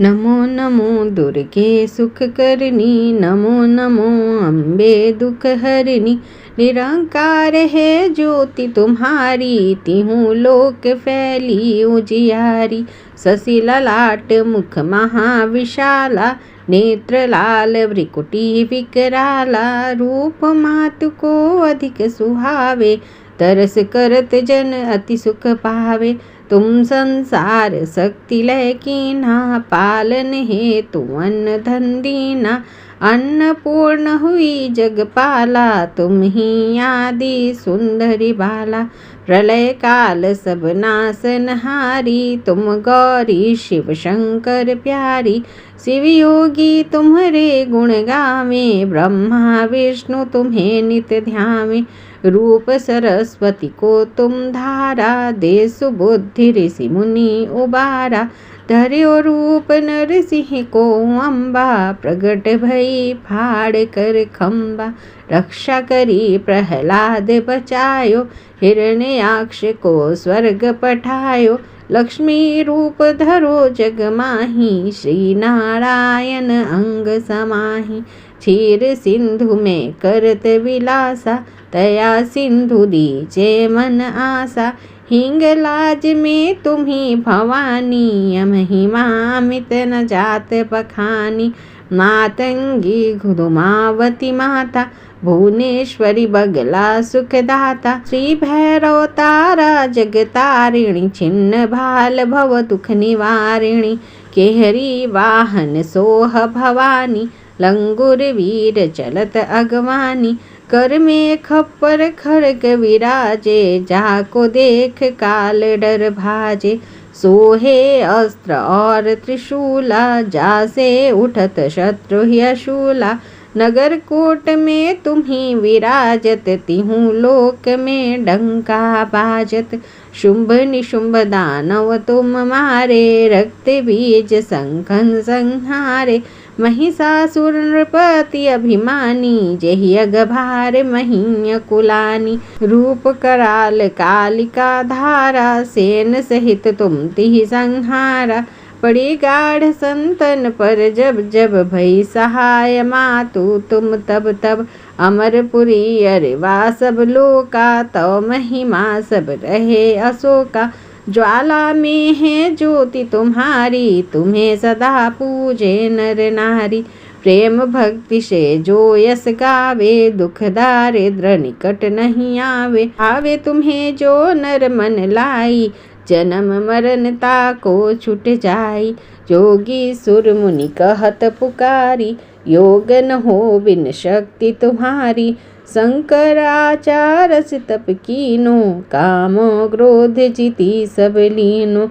नमो नमो दुर्गे सुख करनी, नमो नमो अम्बे दुख हरनी। निरंकार है ज्योति तुम्हारी, तिहूँ लोक फैली उजियारी। शशि ललाट मुख महाविशाला, नेत्र लाल भ्रिकुटी विकराला। रूप मातु को अधिक सुहावे, तरस करत जन अति सुख पावे। तुम संसार शक्ति लय कीन्हा, पालन हेतु अन्न धन दीना। अन्नपूर्ण हुई जगपाला, तुम ही आदि सुंदरी बाला। प्रलय काल सब नासनहारी, तुम गौरी शिव शंकर प्यारी। शिव योगी तुम्हारे गुण गावे, ब्रह्मा विष्णु तुम्हें नित ध्यावे। रूप सरस्वती को तुम धारा, दे सुबुद्धि ऋषि मुनि उबारा। धर्यो रूप नरसिंह को अम्बा, प्रगट भई फाड़ कर खम्बा। रक्षा करी प्रहलाद बचायो, हिरण्याक्ष को स्वर्ग पठायो। लक्ष्मी रूप धरो जग माही, श्री नारायण अंग समाही। क्षीर सिंधु में करत विलासा, दया सिंधु दीजे मन आशा। हिंगलाज में तुम्ही भवानी, महिमा अमित न जात बखानी। मातंगी घुमावती माता, भुवनेश्वरी बगला सुखदाता। श्री भैरव तारा जगतारिणी, छिन्न भाल भव दुख निवारिणी। केहरी वाहन सोह भवानी, लंगुर वीर चलत अगवानी। कर में खप्पर खड़ग विराजे, जाको देख काल डर भाजे। सोहे अस्त्र और त्रिशूला, जासे उठत शत्रु यशूला। नगर कोट में तुम्ही विराजत, तिहूँ लोक में डंका बाजत। शुंभ निशुंभ दानव तुम मारे, रक्त बीज शंखन संहारे। महिषासुर नृपति अभिमानी, जेहि अगभार महिय कुलानी। रूप कराल कालिका धारा, सेन सहित तुम तिहि संहारा। पड़ी गाढ़ संतन पर जब जब, भई सहाय मातु तुम तब तब। अमरपुरी अरिवा सब लोका, तव महिमा सब रहे अशोका। ज्वाला में है ज्योति तुम्हारी, तुम्हें सदा पूजे नर नारी। प्रेम भक्ति से जो यस गावे, दुख दारिद्र निकट नहीं आवे। आवे तुम्हें जो नर मन लाई, जन्म मरण ताको छुट जाई। जोगी सुर मुनि कहत पुकारी, योग न हो बिन शक्ति तुम्हारी। शंकराचार्य तप कीनो, काम क्रोध जिति सब लीनो।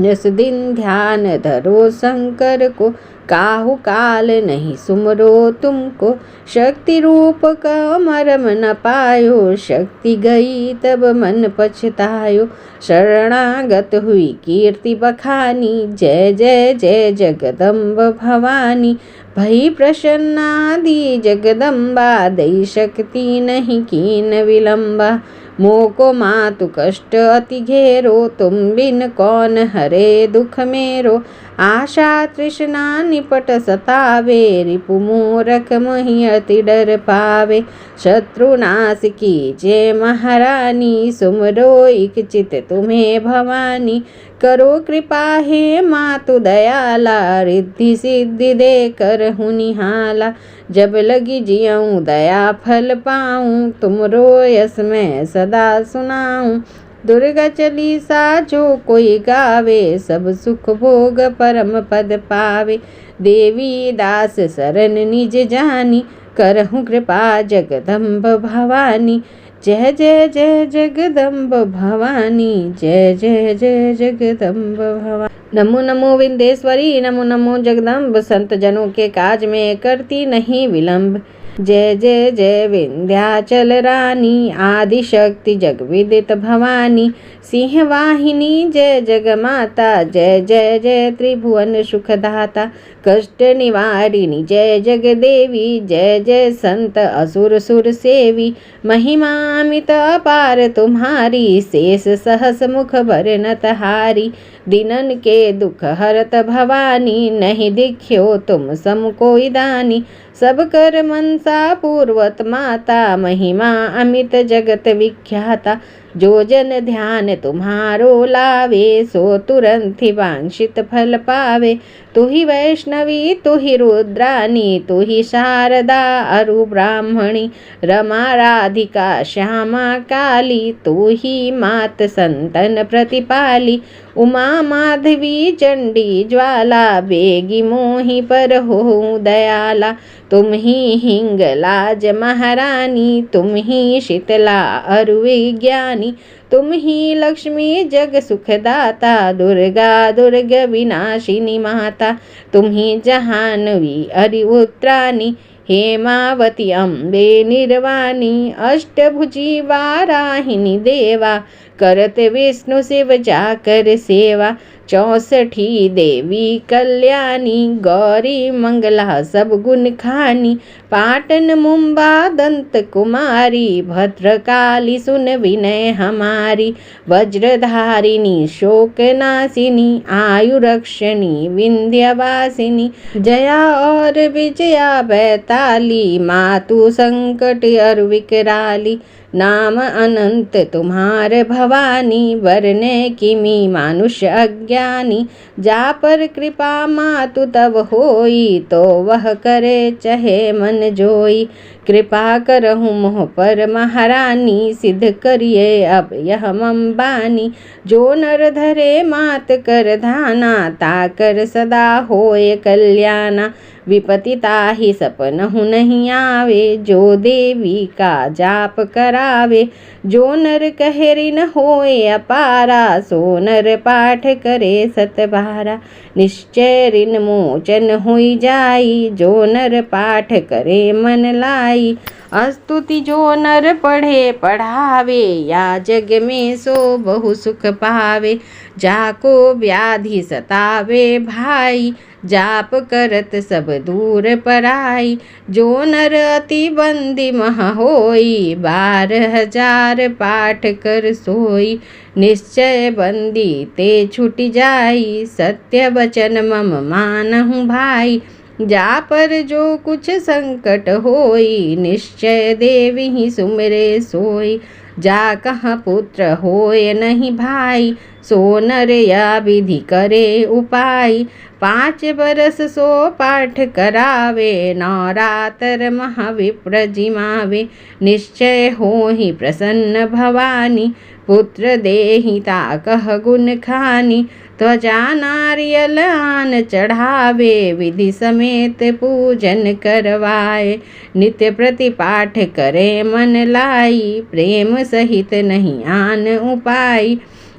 जस दिन ध्यान धरो शंकर को, काहू काल नहीं सुमरो तुमको। शक्ति रूप का मरम न पायो, शक्ति गई तब मन पछतायो। शरणागत हुई कीर्ति बखानी, जय जय जय जगदम्ब भवानी। भई प्रसन्नादि जगदम्बा, दई शक्ति नहीं कीन विलंबा। मोको मातु कष्ट अति घेरो, तुम बिन कौन हरे दुख मेरो। आशा तृष्णा निपट सतावे, रिपु मूरख मोहि अति डर पावे। शत्रुनाश कीजे महारानी, सुमरो इक चित तुम्हें भवानी। करो कृपा हे मातु दयाला, रिद्धि सिद्धि दे कर हुनिहाला। जब लगी जियऊँ दया फल पाऊँ, तुमरो यस मैं सदा सुनाऊँ। दुर्गा चालीसा जो कोई गावे, सब सुख भोग परम पद पावे। देवी दास शरण निज जानी, करहूँ कृपा जगदम्ब भवानी। जय जय जय जगदम्ब भवानी, जय जय जय जगदम्ब भवानी। नमो नमो विंध्येश्वरी, नमो नमो जगदम्ब। संत जनों के काज में करती नहीं विलंब। जय जय जय विंध्याचल रानी, आदि शक्ति जग विदित भवानी। सिंह वाहिनी जय जग माता, जय जय जय त्रिभुवन सुखदाता। कष्ट निवारिणी जय जग देवी, जय जय संत असुर सुर सेवी। महिमा अमित अपार तुम्हारी, शेष सहस मुख भर न तहारी। दिनन के दुख हरत भवानी, नहीं दिख्यो तुम सम कोई दानी। सब कर मनसा पूर्वत माता, महिमा अमित जगत विख्याता। जो जन ध्यान तुम्हारो लावे, सो तुरंत ही वांछित फल पावे। तू ही वैष्णवी तू ही रुद्रानी, तू ही शारदा अरु ब्राह्मणी। रमा राधिका श्यामा काली, तू ही मात संतन प्रतिपाली। उमा माधवी चंडी ज्वाला, बेगी मोहि पर हो दयाला। तुम ही हिंगलाज महारानी, तुम ही शीतला अरु विज्ञानी। तुम ही लक्ष्मी जग सुखदाता, दुर्गा दुर्ग विनाशिनी माता। तुम ही जहानवी अरि उत्तरानी, हेमावती अम्बे निर्वाणी। अष्टभुजी वाराहिनी देवा, करत विष्णु शिव जाकर सेवा। 64 देवी कल्याणी, गौरी मंगला सब गुण खानी। पाटन मुंबा दंत कुमारी, भद्रकाली सुन विनय हमारी। वज्रधारिणी शोकनाशिनी, आयु रक्षणी विंध्यवासिनी। जया और विजया बैताली, मातु संकट और विकराली। नाम अनंत तुम्हार भवानी, वरने किमी मानुष अज्ञानी। जा पर कृपा मातु तब होई, तो वह करे चहे मन जोई। कृपा करहु मोह पर महारानी, सिद्ध करिए अब यह मम बानी। जो नर धरे मात कर धाना, ताकर सदा होए कल्याणा। विपति ताहि सपनहु नहीं आवे, जो देवी का जाप करावे। जो नर कहे ऋण होए अपारा, सो नर पाठ करे 7 बारा। निश्चय ऋण मोचन हुई जाई, जो नर पाठ करे मन लाई। स्तुति जो नर पढ़े पढ़ावे, या जग में सो बहु सुख पावे। जाको व्याधि सतावे भाई, जाप करत सब दूर पराई। जो नर अति बंदी मह होई, 12,000 पाठ कर सोई। निश्चय बंदी ते छूट जाई, सत्य वचन मम मानहु भाई। जा पर जो कुछ संकट होई, निश्चय देवी ही सुमरे सोई। जा कहाँ पुत्र होए नहीं भाई, सो नर या विधि करे उपाय। 5 बरस सो पाठ करावे, नवरातर महाविप्र जिमावे। निश्चय हो ही प्रसन्न भवानी, पुत्र देहि ताकह गुण खानी। त्वचा नारियल आन चढ़ावे, विधि समेत पूजन करवाए। नित्य प्रति पाठ करे मन लाई, प्रेम सहित नहीं आन उपाय।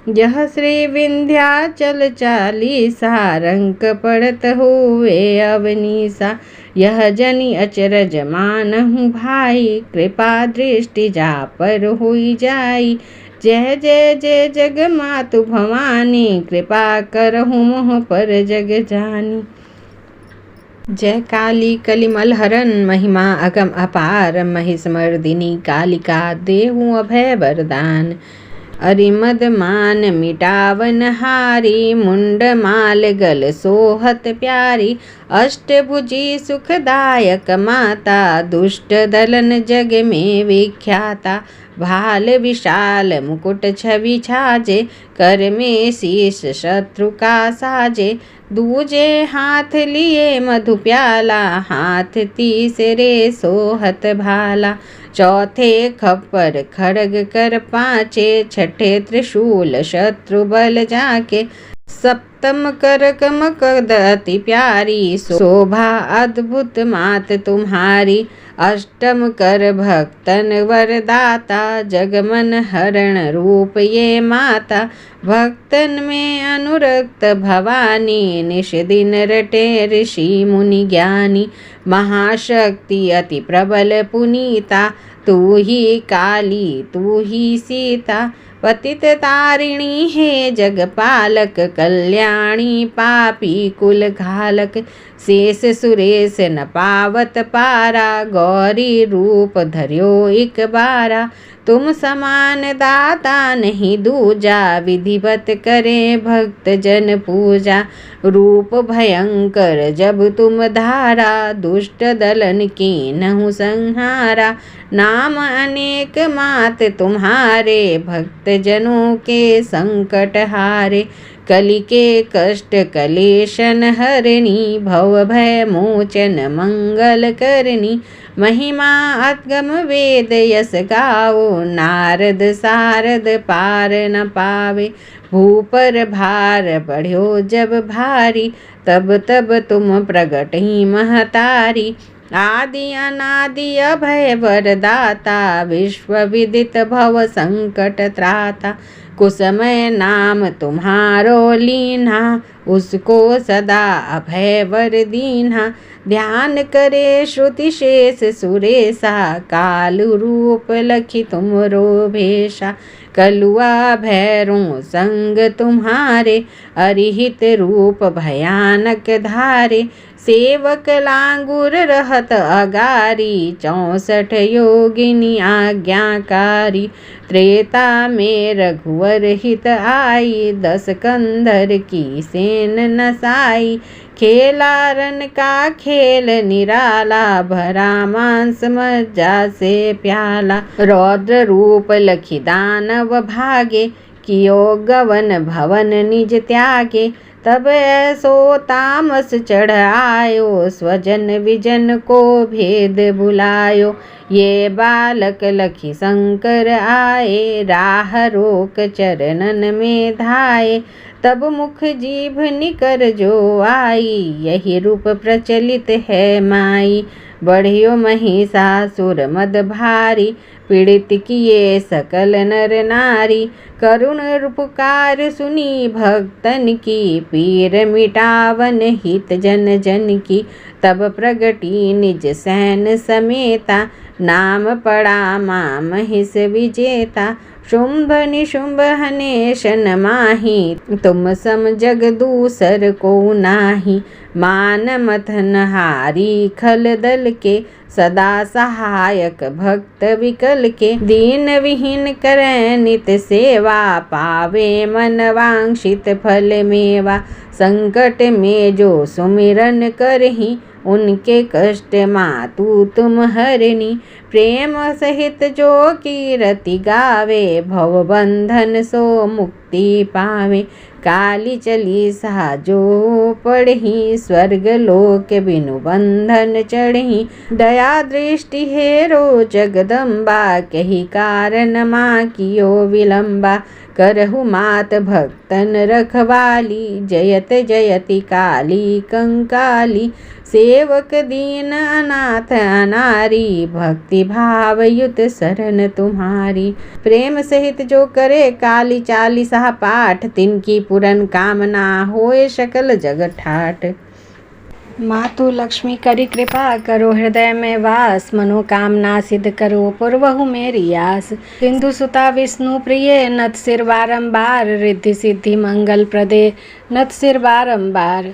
यह श्री विंध्याचल चालीसा, रंक पड़त हुए अवनीसा। यह जनि अचरज मानहु भाई, कृपा दृष्टि जा पर हुई जाई। जय जय जय जग मातु भवानी, कृपा करहु मोह पर जग जानी। जय काली कलिमल हरन, महिमा अगम अपार। महिषमर्दिनी कालिका, देहु अभय वरदान। अरिमद मान मिटावन हारी, मुंड माल गल सोहत प्यारी। अष्टभुजी सुखदायक माता, दुष्ट दलन जग में विख्याता। भाल विशाल मुकुट छवि छाजे, कर में शीश शत्रु का साजे। दूजे हाथ लिए मधु प्याला, हाथ तीसरे सोहत भाला। चौथे खप्पर खड़ग कर पाँचे, छठे त्रिशूल शत्रु बल जाके। सप्तम कर कमकद अति प्यारी, शोभा अद्भुत मात तुम्हारी। अष्टम कर भक्तन वरदाता, जगमन हरण रूप ये माता। भक्तन में अनुरक्त भवानी, निश दिन रटे ऋषि मुनि ज्ञानी। महाशक्ति अति प्रबल पुनीता, तू ही काली तू ही सीता। पतित तारिणी है जगपालक, कल्याणी पापी कुल घालक। शेष सुरेश न पावत पारा, गौरी रूप धर्यो एक बारा। तुम समान दाता नहीं दूजा, विधिवत करे भक्त जन पूजा। रूप भयंकर जब तुम धारा, दुष्ट दलन कीन्हु संहारा। नाम अनेक मात तुम्हारे, भक्त जनों के संकट हारे। कलि के कष्ट कलेशन हरणी, भव भय मोचन मंगल करनी। महिमा अगम वेद यस गाओ, नारद सारद पार न पावे। भूपर भार बढ़्यो जब भारी, तब तब तुम प्रगट ही महतारी। आदि अनादि अभय वरदाता, विश्व विदित भव संकट त्राता। कुसमय नाम तुम्हारो लीन्हा, उसको सदा अभय वर दीन्हा। ध्यान करे श्रुति शेष सुरेशा, काल रूप लखी तुमरो भेषा। कलुआ भैरों संग तुम्हारे, अरिहित रूप भयानक धारे। सेवक लांगुर रहत अगारी, 64 योगिनी आज्ञाकारी। त्रेता में रघुवर हित आई, 10 कंधर की सेन नसाई। खेला रन का खेल निराला, भरा मांस मज्जा से प्याला। रौद्र रूप लखी दानव भागे, कियो गवन भवन निज त्यागे। तब ऐसो तामस चढ़ आयो, स्वजन विजन को भेद बुलायो। ये बालक लखी शंकर आए, राह रोक चरणन में धाये। तब मुख जीभ निकर जो आई, यही रूप प्रचलित है माई। बढ़ियो महिषासुर मद भारी, पीड़ित किए सकल नर नारी। करुण पुकार सुनी भक्तन की, पीर मिटावन हित जन जन की। तब प्रगटी निज सैन समेता, नाम पड़ा मां महिष विजेता। शुंभ निशुंभ हनेशन माही, तुम सम जग दूसर को नाही। मान मथन हारी खल दल के, सदा सहायक भक्त विकल के। दीन विहीन करे नित सेवा, पावे मन वांछित फल मेवा। संकट में जो सुमिरन करही, उनके कष्ट मातु तुम हरनी। प्रेम सहित जो कीरति गावे, भव बंधन सो मुक्ति पावे। काली चालीसा जो पढ़ही, स्वर्ग लोक बिनु बंधन चढ़ही। दया दृष्टि हेरो जगदम्बा, कही कारण माँ कियो विलंबा। करहु मात भक्तन रखवाली, जयत जयति काली कंकाली। सेवक दीन अनाथ अनारी, भक्ति भाव युत शरण तुम्हारी। प्रेम सहित जो करे काली चालीसा पाठ, तिनकी पूरन कामना होए सकल जग ठाठ। मातु लक्ष्मी करी कृपा करो, हृदय में वास। मनोकामना सिद्ध करो, पूर्वहु मेरी आस। सिंधु सुता विष्णु प्रिय, नत सिर बारंबार। रिद्धि सिद्धि मंगल प्रदे, नत सिर बारंबार।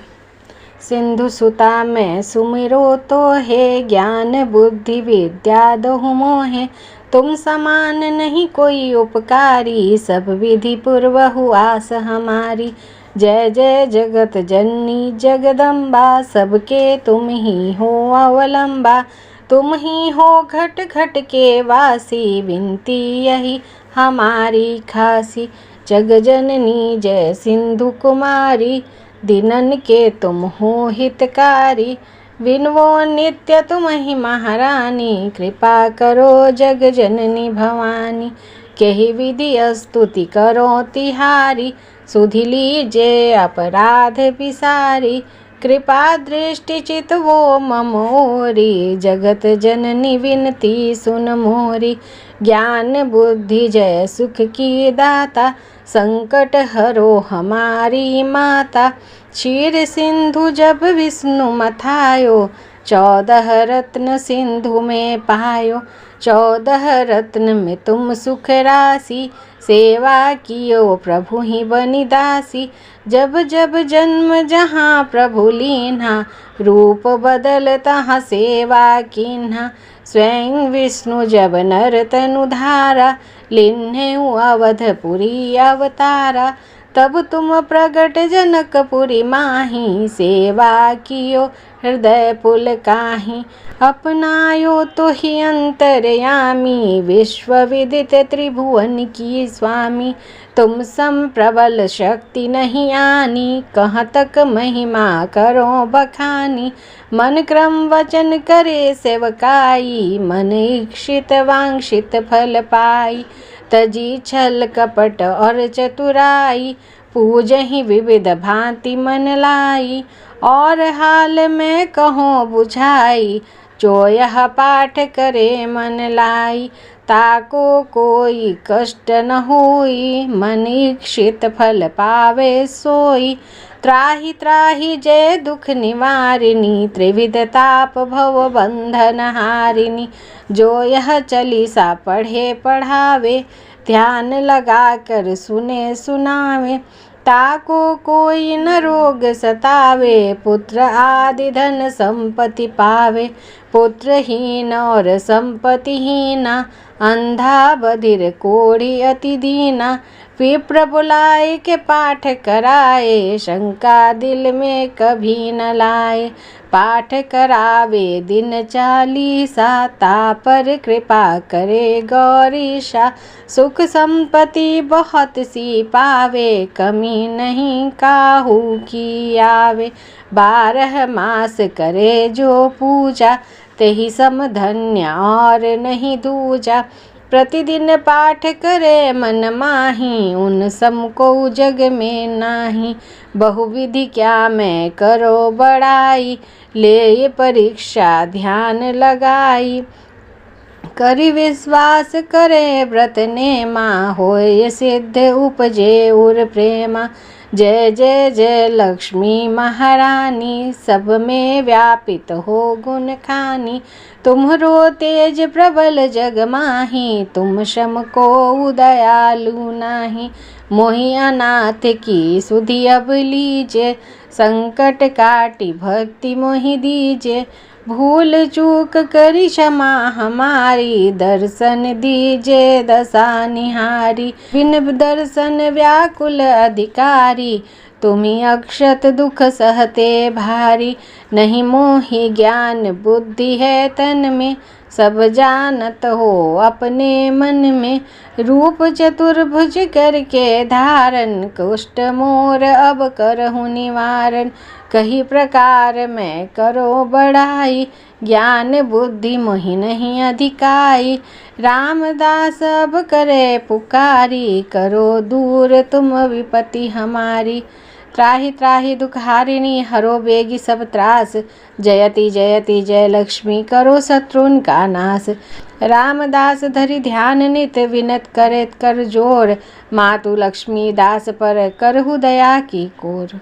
सिंधु सुता में सुमिरो तो है, ज्ञान बुद्धि विद्या दोहु मोहे। तुम समान नहीं कोई उपकारी, सब विधि पूर्वहु आस हमारी। जय जय जगत जननी जगदम्बा, सबके तुम ही हो अवलंबा। तुम ही हो घट घट के वासी, विनती यही हमारी खासी। जग जननी जय सिंधु कुमारी, दिनन के तुम हो हितकारी। विनवो नित्य तुम ही महारानी, कृपा करो जग जननी भवानी। केहि विधि स्तुति करो तिहारी, सुधि लीजे अपराध विसारी। कृपा दृष्टि चित वो मम ओरी, जगत जननी विनती सुन मोरी। ज्ञान बुद्धि जय सुख की दाता, संकट हरो हमारी माता। क्षीर सिंधु जब विष्णु मथायो, 14 रत्न सिंधु में पायो। 14 रत्न में तुम सुख राशि, सेवा कियो प्रभु ही बनी दासी। जब जब जन्म जहाँ प्रभु लीन्हा, रूप बदल तहाँ सेवा कीन्हा। स्वयं विष्णु जब नर तनु धारा, लिन्हेउ अवधपुरी अवतारा। तब तुम प्रगट जनकपुरी माही, सेवा कियो हृदय पुलकाहि। अपनायो तो ही अंतर्यामी, विश्व विदित त्रिभुवन की स्वामी। तुम सम प्रबल शक्ति नहीं आनी, कहाँ तक महिमा करो बखानी। मन क्रम वचन करे सेवकाई, मन इच्छित वांछित फल पाई। तजी छल कपट और चतुराई, पूजहि विविध भांति मन लाई। और हाल में कहो बुझाई, जो यह पाठ करे मन लाई। ताको कोई कष्ट न होई, मन इच्छित फल पावे सोई। त्राहि त्राहि जय दुख निवारिणी, त्रिविध ताप भव बंधन हारिणी। जो यह चालीसा पढ़े पढ़ावे, ध्यान लगा कर सुने सुनावे। ताको कोई न रोग सतावे, पुत्र आदि धन संपत्ति पावे। पुत्रहीन और संपत्तिहीना, अंधा बधिर कोढ़ी अति दीना। विप्र बुलाए के पाठ कराए, शंका दिल में कभी न लाए। पाठ करावे दिन चालीसा, तापर कृपा करे गौरीशा। सुख संपत्ति बहुत सी पावे, कमी नहीं काहू की आवे। 12 मास करे जो पूजा, तेहि सम धन्य और नहीं दूजा। प्रतिदिन पाठ करे मन माही, उन सम को जग में नाही। बहुविधि क्या मैं करो बड़ाई, ले परीक्षा ध्यान लगाई। करि विश्वास करे व्रत नेमा, होय सिद्ध उपजे उर प्रेमा। जय जय जय लक्ष्मी महारानी, सब में व्यापित हो गुण खानी। तुम्हरो तेज प्रबल जग माही, तुम शम को दयालु नाही। मोहि अनाथ की सुधि अब लीजे, संकट काटी भक्ति मोहि दीजे। भूल चूक करी क्षमा हमारी, दर्शन दीजे दशा निहारी। बिन दर्शन व्याकुल अधिकारी, तुम्ही अक्षत दुख सहते भारी। नहीं मोहि ज्ञान बुद्धि है तन में, सब जानत हो अपने मन में। रूप चतुर्भुज करके धारण, कुष्ठ मोर अब करहु निवारण। कही प्रकार मैं करो बढ़ाई, ज्ञान बुद्धि मोहि नहीं अधिकाई। रामदास अब करे पुकारी, करो दूर तुम विपत्ति हमारी। त्राहि त्राहि दुख हारिणी, हरो बेगी सब त्रास। जयति जयति जय लक्ष्मी, करो शत्रुन का नाश। रामदास धरि ध्यान नित, विनत करे कर जोर। मातु लक्ष्मी दास पर करहु दया की कोर।